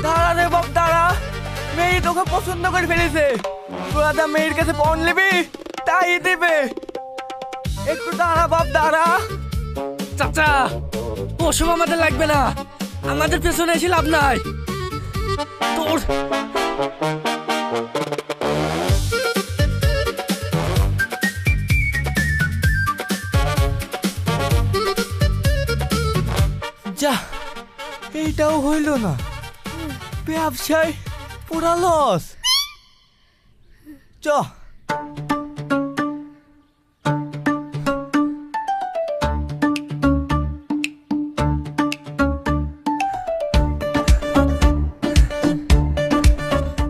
দাঁড়া রে বাপ দাঁড়া, মেয়ে তোকে পছন্দ করে ফেলেছে। তোরা যা মেয়ের কাছে পণ নিবি তাই দেবে। একটু দাঁড়া বাপ দাঁড়া। চাচা, ওসব আমাদের লাগবে না, আমাদের পেছনে এসে লাভ নাই। তোর যা, এইটাও হইল না, ব্যবসায় পুরা লস। চ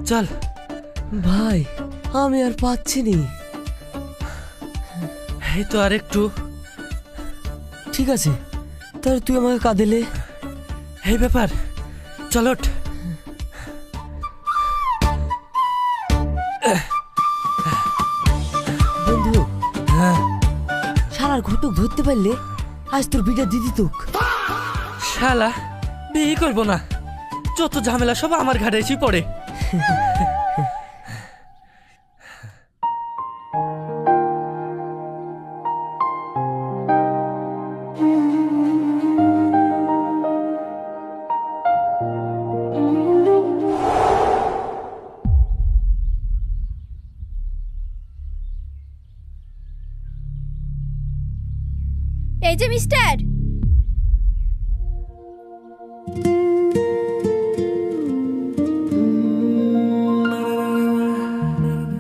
চল। ভাই আমি আর পাচ্ছি নি। এই তো আর একটু। ঠিক আছে, তাহলে তুই আমাকে কাঁদেলে। এই ব্যাপার, চলট। বন্ধু, হ্যাঁ, শালার ঘটক ধরতে পারলে আজ তোর বিটা দিদি তোক। শালা বিয়ে করবো না, যত ঝামেলা সব আমার ঘাড়ে এসে পড়ে। এই যে মিস্টার,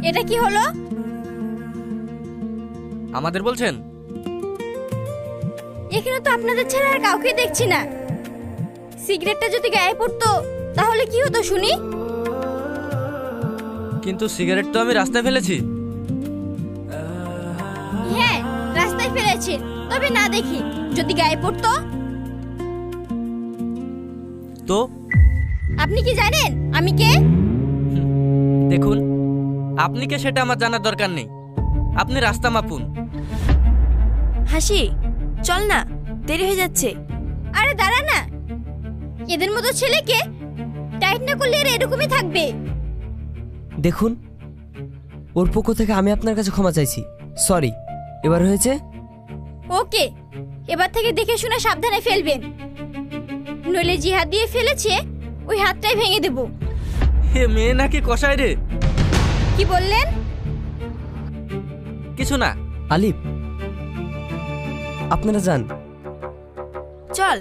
এটা কি হলো? আমাদের বলছেন? এখানে তো আপনাদের ছাড়া আর কাউকে দেখছি না। সিগারেটটা যদি গায়ে পড়তো তাহলে কি হতো শুনি? কিন্তু সিগারেট তো আমি রাস্তায় ফেলেছি। হ্যাঁ, রাস্তায় ফেলেছেন, তবে না দেখি যদি গায়ে পড়তো। তো আপনি কি জানেন আমি কে? দেখুন, আপনি কে সেটা আমার জানার দরকার নেই, আপনি রাস্তা মাপুন। হাসি, চল না, দেরি হয়ে যাচ্ছে। আরে দাঁড়া না, এদের মতো ছেলেকে টাইট না করলে এর এরকমই থাকবে। দেখুন, ওর পক্ষ থেকে আমি আপনার কাছে ক্ষমা চাইছি। সরি, এবার হয়েছে। ওকে, এবার থেকে দেখে শুনে সাবধানে ফেলবেন, নইলে যে হাত দিয়ে ফেলেছে ওই হাতটাই ভেঙে দেব। হে মেয়ে নাকি কষায় রে? কি বললেন? কিছু না। আলিফ, আপনারা যান। চল।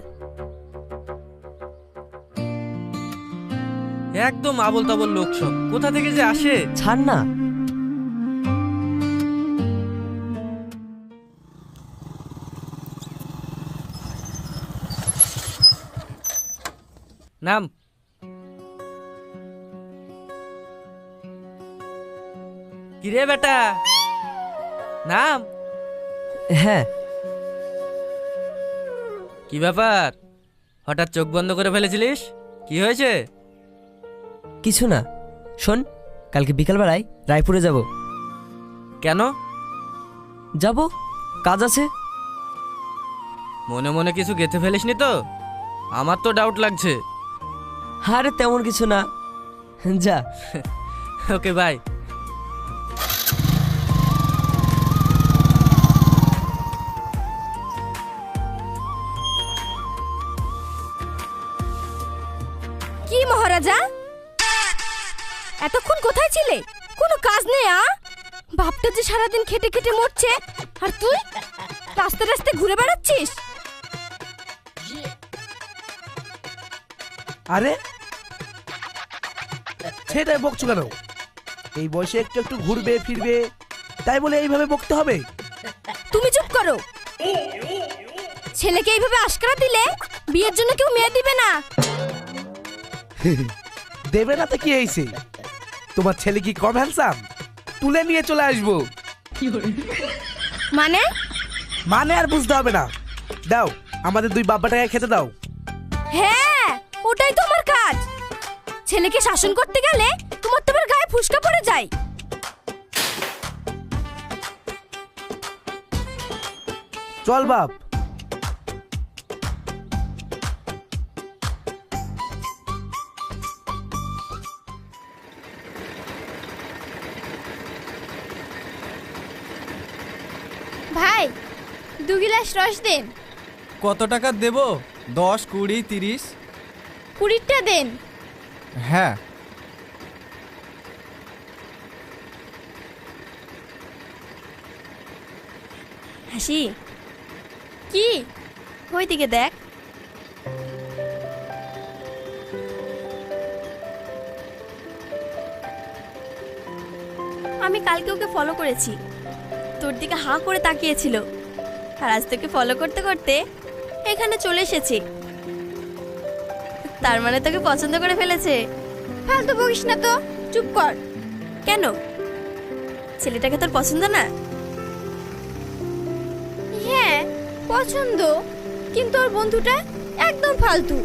একদম আবল তাবল লোক সব, কোথা থেকে যে আসে। ছাড় না। নাম। কিরে বেটা, নাম। হ্যাঁ, কি ব্যাপার, হঠাৎ চোখ বন্ধ করে ফেলেছিলিস? কি হয়েছে? কিছু না। শোন, কালকে বিকালবেলায় রায়পুরে যাব। কেন? যাব, কাজ আছে। মনে মনে কিছু গেঁথে ফেলিসনি তো? আমার তো ডাউট লাগছে। আরে তেমন কিছু না, যা। Okay bye. কি মহারাজা, এতক্ষণ কোথায় ছিলে? কোনো কাজ নেই? বাপটা যে সারাদিন খেটে খেটে মরছে, আর তুই রাস্তায় রাস্তায় ঘুরে বেড়াচ্ছিস। আরে সেটাই বকছো কেন? এই বয়সে একটু একটু ঘুরবে ফিরবে, তাই বলে এইভাবে বকতে হবে? তুমি চুপ করো। ছেলেকে এইভাবে আশকারা দিলে বিয়ের জন্য কেউ মেয়ে দিবে না। দেবে না তো কি হয়েছে? তোমার ছেলে কি কম হ্যান্ডসাম? তুলে নিয়ে চলে আসবো। মানে? মানে আর বুঝতে হবে না, দাও আমাদের দুই বাব্বাটাকে খেতে দাও। হ্যাঁ, ওটাই তো আমার কাজ। ছেলেকে শাসন করতে গেলে তোমার তো আবার গায়ে ফুসকা পড়ে যায়। চল বাপ। ভাই 2 গিলাস রস দেন। কত টাকা দেব? 10, 20, 30? 20টা দেন। হ্যাঁ। হাসি কি ওইদিকে দেখ। আমি কালকে ওকে ফলো করেছি, তোর দিকে হাঁ করে তাকিয়েছিল, আর আজ তোকে ফলো করতে করতে এখানে চলে এসেছি। তার মানে তোকে পছন্দ করে ফেলেছে। ফালতু বকিস না তো, চুপ কর। কেন, ছেলেটাকে তোর পছন্দ না? হ্যাঁ পছন্দ, কিন্তু ওর বন্ধুটা একদম ফালতু।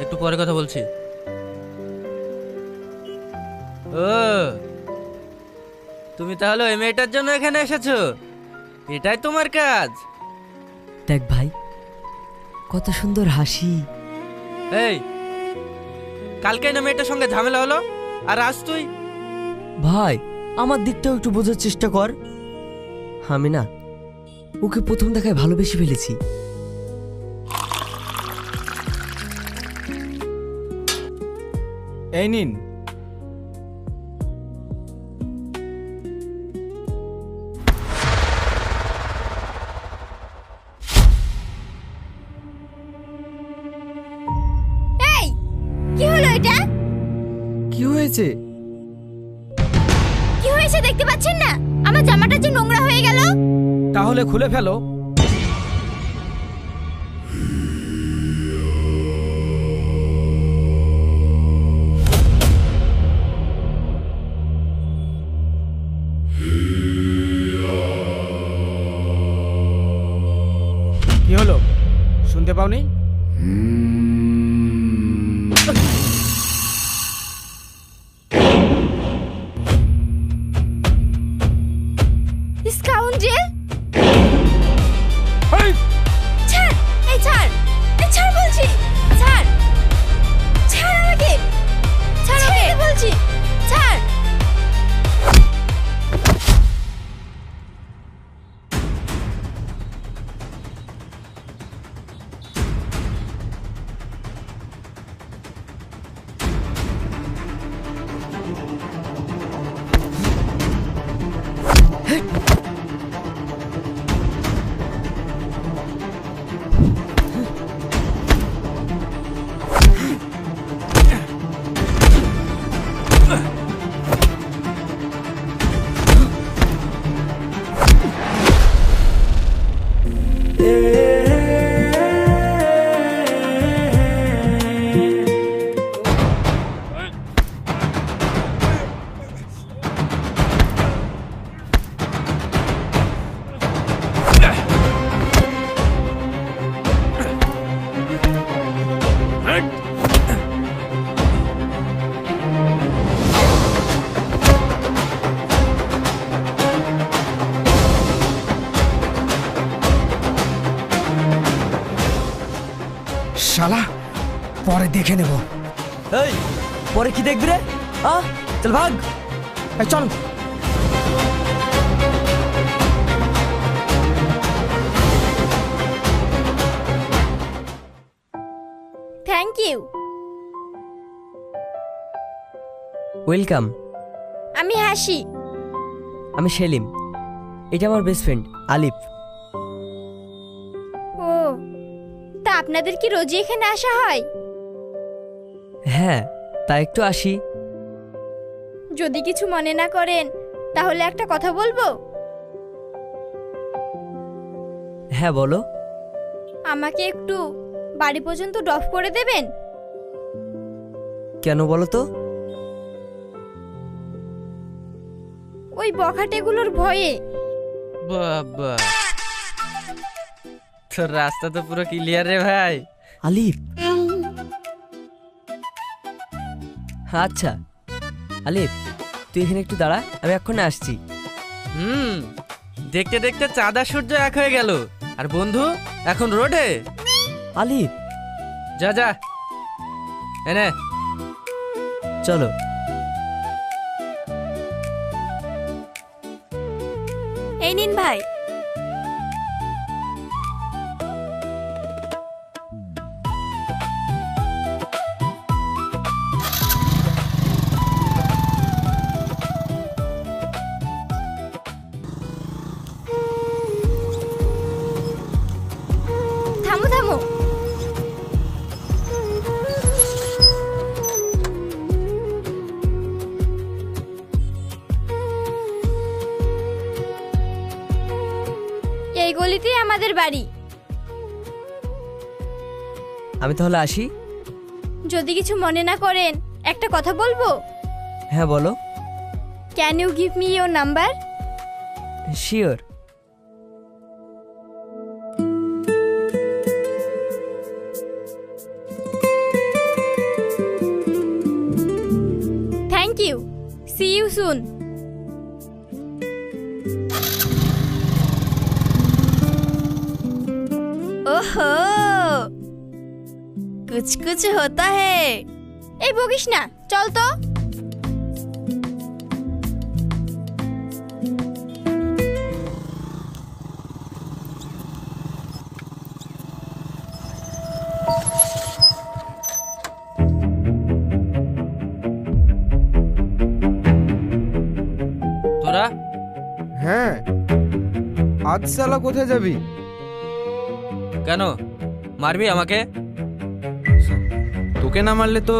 একটু পরে কথা বলছি। ও, তুমি তাহলে ওই মেয়েটার জন্য এখানে এসেছো? এটাই তোমার কাজ? দেখ ভাই, কত সুন্দর হাসি। এই, কালকে না মেয়েটার সঙ্গে ঝামেলা হলো, আর আজ তুই? ভাই আমার দিকটাও একটু বোঝার চেষ্টা কর। আমি না ওকে প্রথম দেখায় ভালোবেসে ফেলেছি। এই নিন। এই কি হলো এটা? কি হয়েছে? কি হয়েছে দেখতে পাচ্ছেন না? আমার জামাটা যে নোংরা হয়ে গেল। তাহলে খুলে ফেলো। কি হলো, শুনতে পাওনি? স্কাউন্ডেল! এই! ছাড়, এই ছাড়, এই ছাড় বলছি, ছাড়, ছাড় আমাকে, ছাড় আমাকে বলছি, ছাড়। শালা, পরে দেখে নেব। এই পরে কি দেখবি রে? চল ভাগ। এই চল। Thank you. ওয়েলকাম। আমি হাসি। আমি সেলিম, এটা আমার বেস্ট ফ্রেন্ড আলিফ। ও, তা আপনাদের কি রোজই এখানে আসা হয়? হ্যাঁ, তা একটু আসি। যদি কিছু মনে না করেন তাহলে একটা কথা বলবো। হ্যাঁ বলো। আমাকে একটু বাড়ি পর্যন্ত ড্রপ করে দেবেন? কেন বলো তো? ওই বখাটেগুলোর ভয়ে। বাবা, তোর রাস্তা তো পুরো ক্লিয়ার রে ভাই। আলিফ, আচ্ছা আলিফ, তুই এখানে একটু দাঁড়া, আমি এক্ষুনি আসছি। দেখতে দেখতে চাঁদা সূর্য এক হয়ে গেল, আর বন্ধু এখন রোডে। আলিফ যা যা, এনে চলো। এই নিন ভাই। থামো থামো। এই গলিতেই আমাদের বাড়ি। আমি তাহলে আসি? যদি কিছু মনে না করেন একটা কথা বলবো। হ্যাঁ বলো। Can you give me your number? Sure. Thank you, see you soon. ओहो, कुछ कुछ होता है। এই বকিস না, চল তো। তোরা হ্যাঁ, আজ শালা কোথায় যাবি? কেন মারবি আমাকে? তোকে না মারলে তো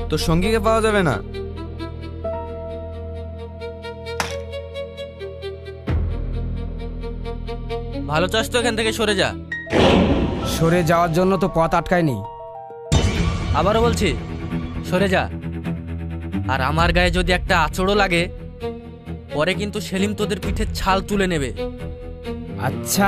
তোর সঙ্গীকে পাওয়া যাবে না। ভালো চাস তো এখান থেকে সরে যা। সরে যাওয়ার জন্য তো পথ আটকায়নি। আবারও বলছি, সরে যা। আর আমার গায়ে যদি একটা আঁচড়ও লাগে, পরে কিন্তু সেলিম তোদের পিঠের ছাল তুলে নেবে। আচ্ছা,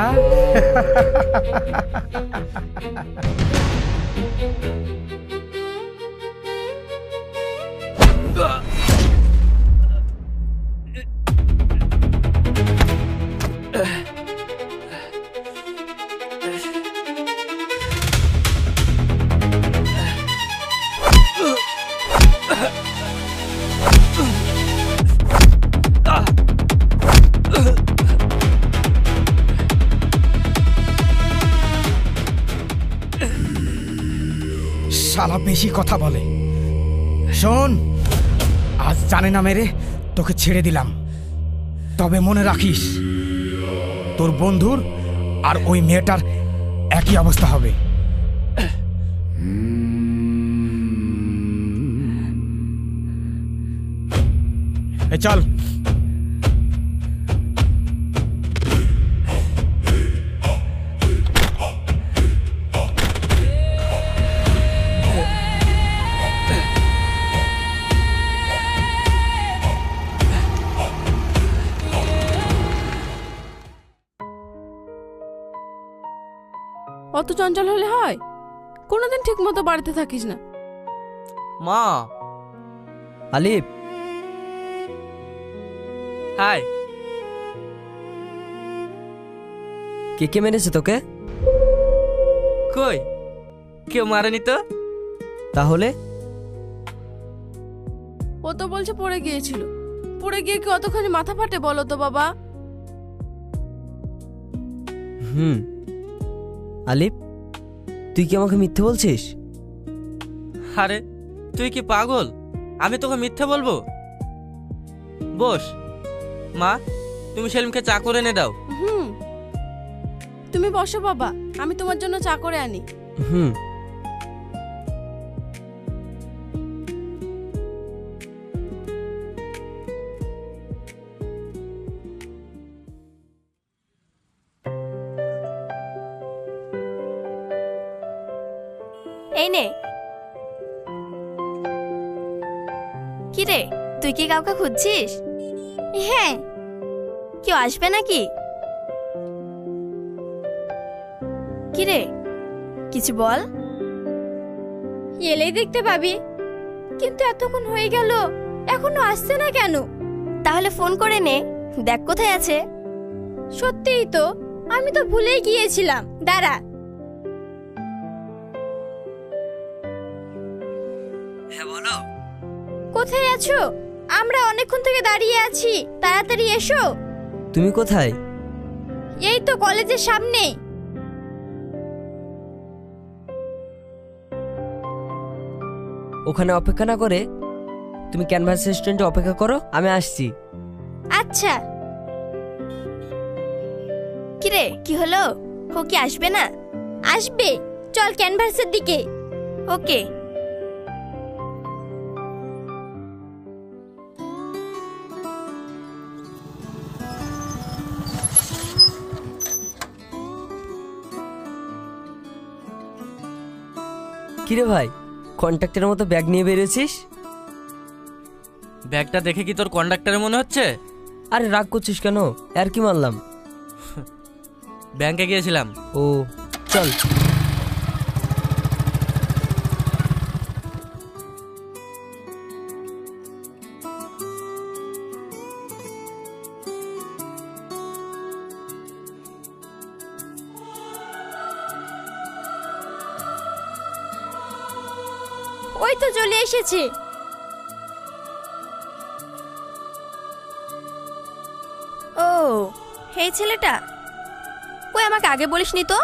শালা বেশি কথা বলে। শোন, আজ জানে না মেরে তোকে ছেড়ে দিলাম, তবে মনে রাখিস তোর বন্ধুর আর ওই মেয়েটার একই অবস্থা হবে। এই চল। অত চঞ্চল হলে হয়? কোনোদিন ঠিক মতো বাড়িতে থাকিস না। মা। আলিফ, হাই। কে কে মেরেছে তোকে? কই, কেউ মারেনি তো। তাহলে ও তো বলছে পড়ে গিয়েছিল। পড়ে গিয়ে কি অতখানি মাথা ফাটে বলো তো বাবা? আলিফ, তুই কি আমাকে মিথ্যে বলছিস? আরে তুই কি পাগল? আমি তোকে মিথ্যে বলবো? বস। মা, তুমি সেলিমকে চা করে এনে দাও। তুমি বসো বাবা, আমি তোমার জন্য চা করে আনি। এই নে। কি রে, তুই কি কাউকে খুঁজছিস? হ্যাঁ, কেউ আসবে নাকি? কি রে, কিছু বল। এলেই দেখতে পাবি। কিন্তু এতক্ষণ হয়ে গেল এখনো আসছে না কেন? তাহলে ফোন করে নে, দেখ কোথায় আছে। সত্যিই তো, আমি তো ভুলেই গিয়েছিলাম। দাঁড়া। হ্যাঁ বলো। কোথায় আছো? আমরা অনেকক্ষণ থেকে দাঁড়িয়ে আছি, তাড়াতাড়ি এসো। তুমি কোথায়? এই তো কলেজের সামনে। ওখানে অপেক্ষা না করে তুমি ক্যানভাস রেস্টুরেন্টে অপেক্ষা করো, আমি আসছি। আচ্ছা। কিরে, কি হলো? ও কি আসবে না? আসবে, চল ক্যানভাসের দিকে। ওকে। কিরে ভাই, কন্ট্রাক্টরের মতো ব্যাগ নিয়ে বেরিয়েছিস? ব্যাগটা দেখে কি তোর কন্ডাক্টরের মনে হচ্ছে? আরে রাগ করছিস কেন? আর কি মারলাম? ব্যাংকে গিয়েছিলাম। ও চল। ওই তো চলে এসেছে। ও, এই ছেলেটা। কই, আমাকে আগে বলিসনি তো?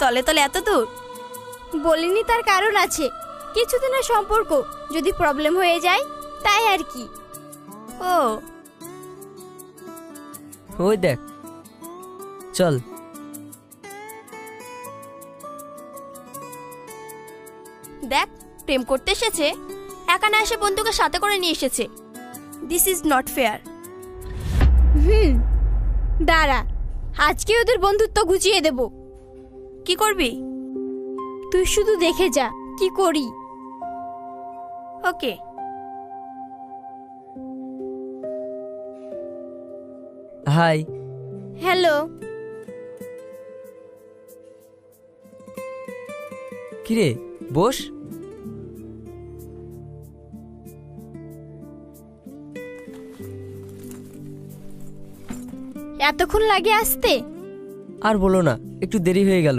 তলে তলে এত দূর। বলিনি, তার কারণ আছে। কিছুদিনের সম্পর্ক, যদি প্রবলেম হয়ে যায় তাই আর কি। ও, ওই দেখ, চল। দেখ, প্রেম করতে এসেছে, একা না এসে বন্ধুকে সাথে করে নিয়ে এসেছে। This is not fair. দাঁড়া, আজকে ওদের বন্ধুত্ব ঘুচিয়ে দেব। কি করবি? তুই শুধু দেখে যা কি করি। ওকে। হাই। হ্যালো। কিরে, বস। এতক্ষণ লাগে আসতে? আর বলো না, একটু দেরি হয়ে গেল।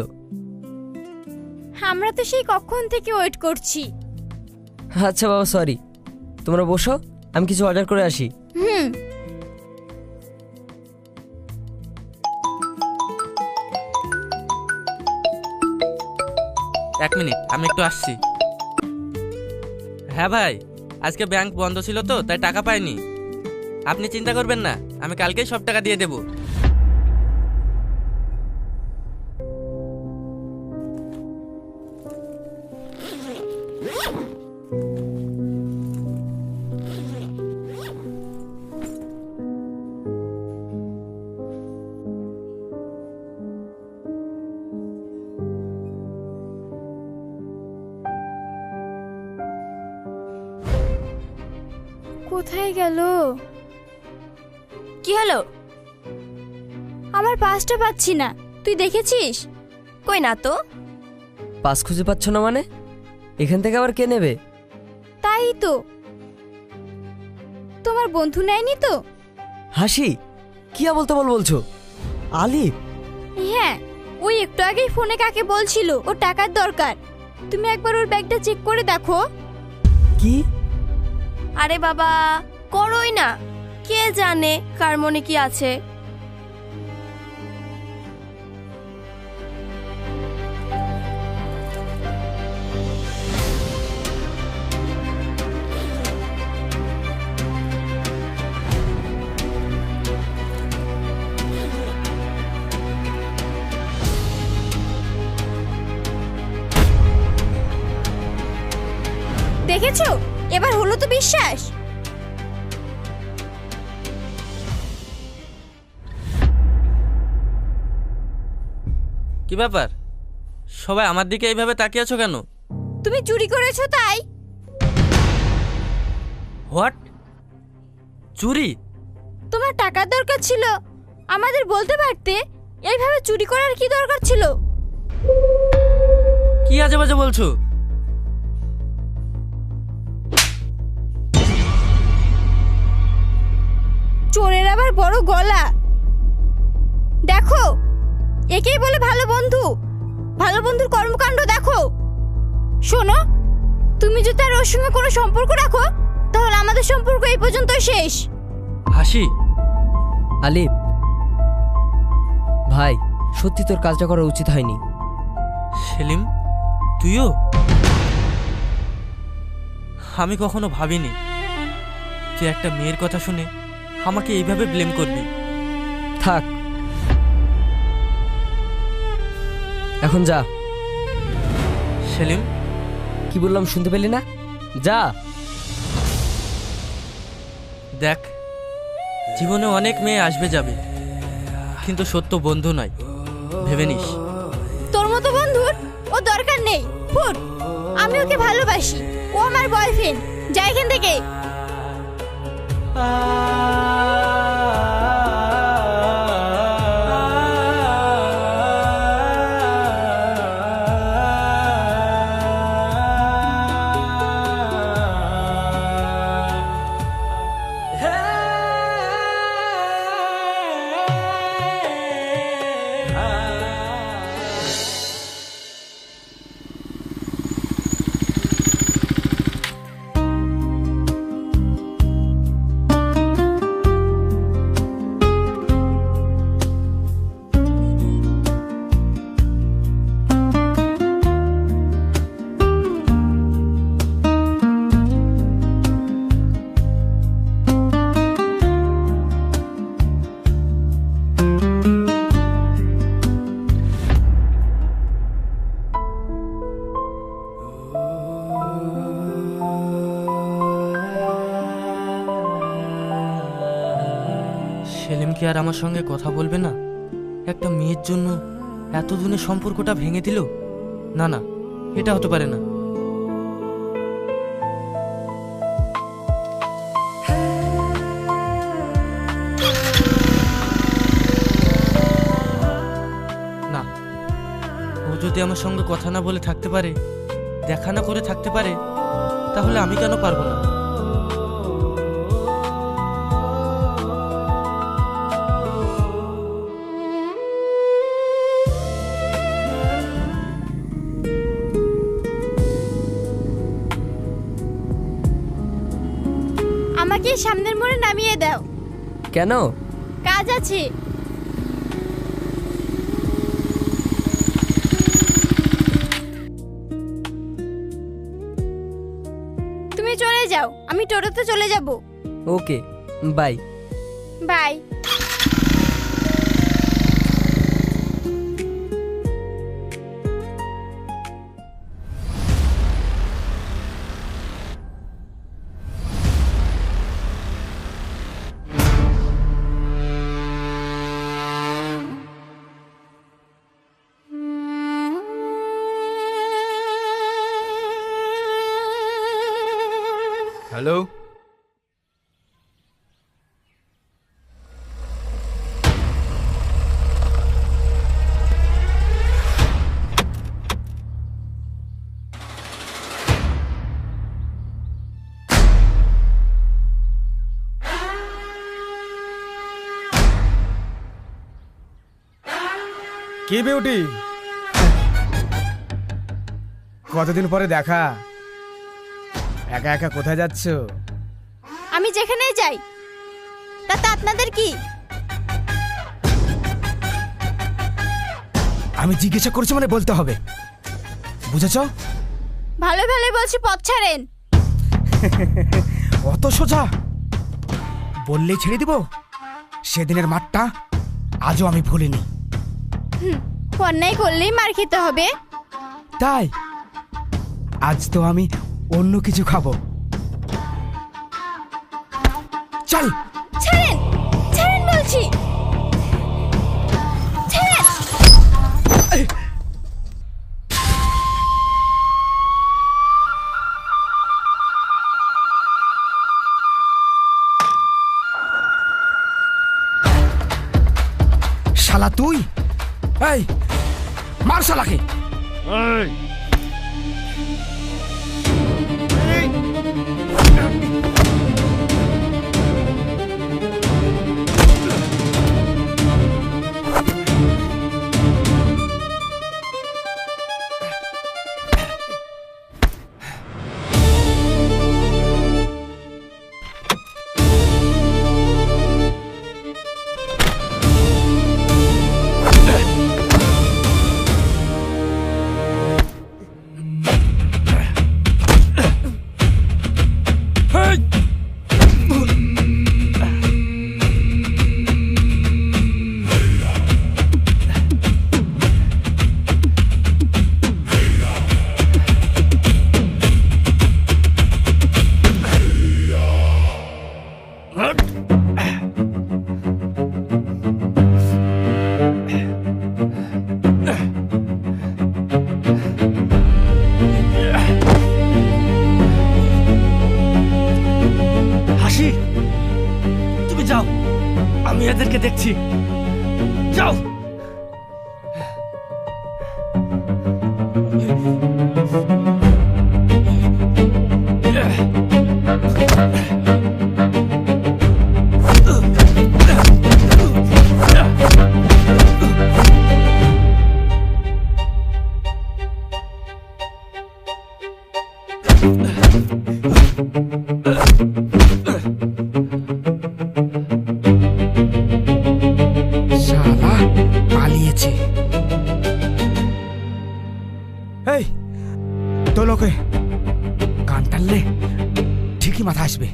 আমরা তো সেই কখন থেকে ওয়েট করছি। আচ্ছা বাবা, সরি। তোমরা বসো, আমি কিছু অর্ডার করে আসি। হুম। এক মিনিট, আমি একটু আসছি। হ্যাঁ ভাই, আজকে ব্যাংক বন্ধ ছিল তো, তাই টাকা পাইনি। আপনি চিন্তা করবেন না, আমি কালকেই সব টাকা দিয়ে দেব। কোথায় গেল? কি হলো? আমার পাসটা পাচ্ছি না, তুই দেখেছিস? কই না তো। পাস খুঁজে পাচ্ছ না মানে? এখান থেকে আবার কে নেবে? তাই তো, তোমার বন্ধু নেয়নি তো? হাসি, কি বলতে বলছো? আলি? হ্যাঁ, ওই একটু আগেই ফোনে কাকে বলছিল ও টাকার দরকার। তুমি একবার ওর ব্যাগটা চেক করে দেখো। কি? আরে বাবা, করোই না, কে জানে কার মনে কি আছে। দেখেছো, এবার হলো তো বিশ্বাস। কি ব্যাপার, সবাই আমার দিকে এইভাবে তাকিয়ে আছো কেন? তুমি চুরি করেছো তাই। হোয়াট? চুরি? তোমার টাকার দরকার ছিল, আমাদের বলতে পারতে। এইভাবে চুরি করার কি দরকার ছিল? কি আজে বাজে বলছো? আবার বড় গলা। দেখো, একেই বলে ভালো বন্ধু। ভালো বন্ধুর কর্মকাণ্ড দেখো। শোনো, তুমি যদি আর ওর সঙ্গে কোনো সম্পর্ক রাখো তাহলে আমাদের সম্পর্ক এই পর্যন্ত শেষ। হাসি, আলিফ ভাই, সত্যি তোর কাজটা করা উচিত হয়নি। সেলিম তুইও? আমি কখনো ভাবিনি তুই একটা মেয়ের কথা শুনে আমাকে এইভাবে ব্লেম করবি। থাক, এখন যা। সেলিম, কি বললাম শুনতে পেলি না? যা। দেখ, জীবনে অনেক মেয়ে আসবে যাবে, কিন্তু সত্য বন্ধু নয়, ভেবে নিস। তোর মতো বন্ধুর ও দরকার নেই। ফুট, আমি ওকে ভালোবাসি, ও আমার বয়ফ্রেন্ড। যা এখান থেকে। সেলিম কি আর আমার সঙ্গে কথা বলবে না? একটা মেয়ের জন্য এতদিনের সম্পর্কটা ভেঙে দিল? না না, এটা হতে পারে না। না, ও যদি আমার সঙ্গে কথা না বলে থাকতে পারে, দেখা না করে থাকতে পারে, তাহলে আমি কেন পারবো না? আমাকে সামনের মোড়ে নামিয়ে দাও। কেন? কাজ আছে। তুমি চলে যাও, আমি টোটোতে চলে যাব। ওকে, বাই। বাই। হ্যালো, কি বিউটি, কতদিন পরে দেখা। একা একা কোথায় যাচ্ছ? আমি যেখানেই যাই তাতে আপনাদের কি? আমি জিজ্ঞাসা করছি মানে বলতে হবে, বুঝেছ? ভালো ভালো বলছি, পথ ছাড়েন। অত সোজা বললেই ছেড়ে দিব? সেদিনের মাঠটা আজও আমি ভুলিনি। অন্যায় করলেই মার খেতে হবে। তাই আজ তো আমি অন্য কিছু খাবো। চল। ছাড়েন, ছাড়েন বলছি, ছাড়েন। শালা তুই, এই মার শালাকে। আমি এদেরকে দেখছি। যাও। শালা পালিয়েছে। এই তো লোকে কান টানলে ঠিকই মাথা আসবে।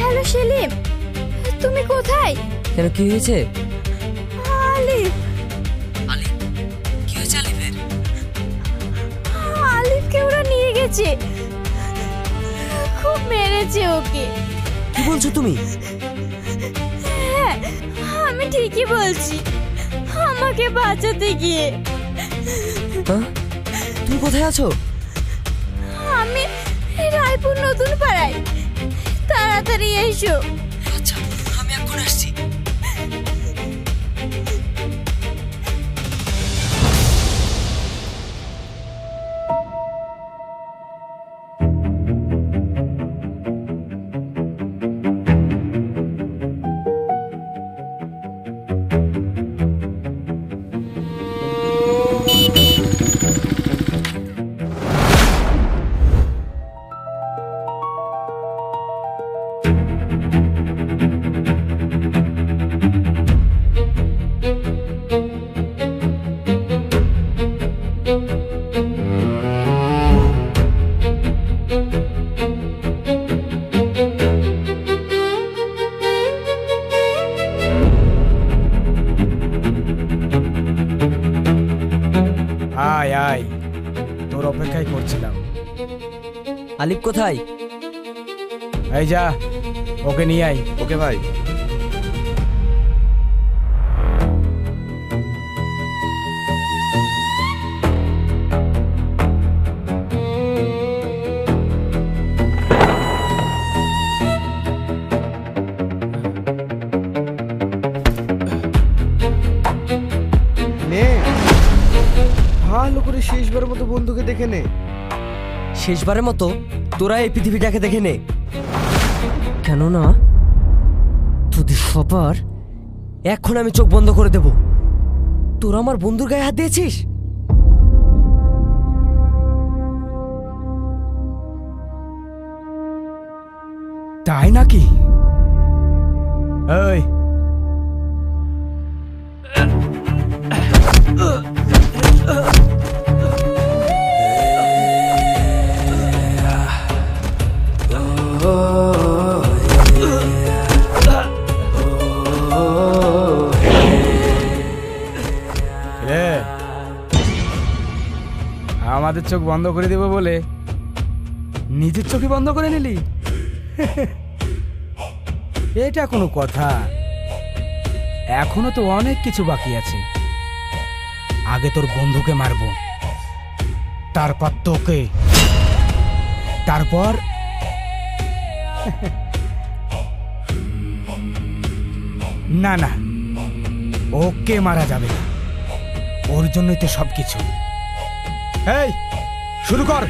হ্যালো সেলিম, তুমি কোথায়? কেন, কি হয়েছে? আলিফ, কি হয়েছে আলিফের? আলিফকে ওরা নিয়ে গেছে, খুব মেরেছে ওকে। কি বলছো তুমি? হ্যাঁ, আমি ঠিকই বলছি, আমাকে বাঁচাতে গিয়ে। হ্যাঁ? তুমি কোথায় আছো? আমি রায়পুর নতুন পাড়ায়, তাড়াতাড়ি এসো। আচ্ছা, আমি এখন আসছি। আয় আয়, তোর অপেক্ষাই করছিলাম। আলিফ কোথায়? এই যা, ওকে নিয়ে আয়। ওকে ভাই। নে, ভালো করে শেষবারের মতো বন্ধুকে দেখে নে। শেষবারের মতো তোরা এই পৃথিবীটাকে দেখে নে, কেননা তোদের সবার এখন আমি চোখ বন্ধ করে দেব। তোরা আমার বন্ধুর গায়ে হাত দিয়েছিস। তাই নাকি? এই রে, আমাদের চোখ বন্ধ করে দেব বলে নিজের চোখই বন্ধ করে নিলি? এটা কোনো কথা? এখনো তো অনেক কিছু বাকি আছে। আগে তোর বন্ধুকে মারবো, তারপর তোকে, তারপর না না, ওকে মারা যাবে না, ওর জন্যই তো সবকিছু। এই শুরু কর।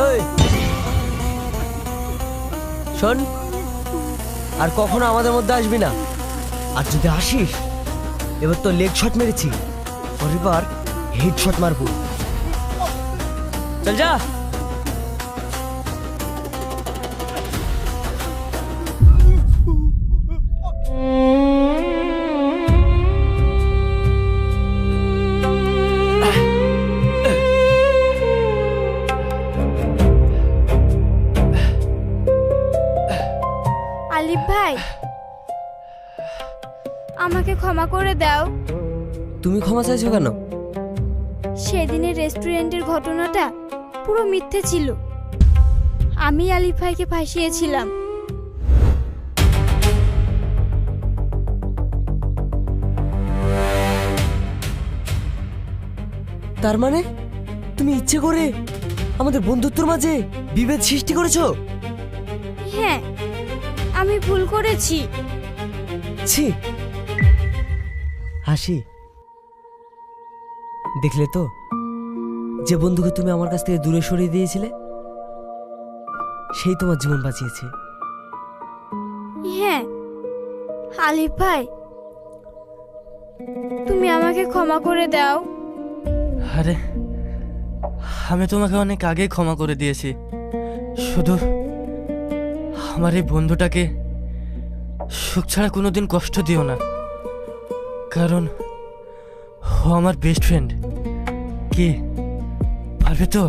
এই, শোন, আর কখনো আমাদের মধ্যে আসবি না। আর যদি আসিস, এবার তো লেগ শট মেরেছি, এবার হেড শট মারবো। চল যা। আলিফ ভাই, আমাকে ক্ষমা করে দাও। তুমি ক্ষমা চাইছো কেন? সেদিনের রেস্টুরেন্টের ঘটনাটা পুরো মিথ্যে ছিল। আমি আলিফ ভাইকে ফাঁসিয়েছিলাম। তার মানে তুমি ইচ্ছে করে আমাদের বন্ধুত্বের মাঝে বিভেদ সৃষ্টি করেছো? হ্যাঁ, আমি ভুল করেছি। ছি, হাসি, দেখলে তো, যে বন্ধুকে তুমি আমার কাছ থেকে দূরে সরিয়ে দিয়েছিলে সেই তোমার জীবন বাঁচিয়েছে। হ্যাঁ আলিফ ভাই, তুমি আমাকে ক্ষমা করে দাও। আরে আমি তোমাকে অনেক আগেই ক্ষমা করে দিয়েছি, শুধু আমার এই বন্ধুটাকে সুখ ছাড়া কোনোদিন কষ্ট দিও না, কারণ ও আমার বেস্ট ফ্রেন্ড। কি পারবে তো?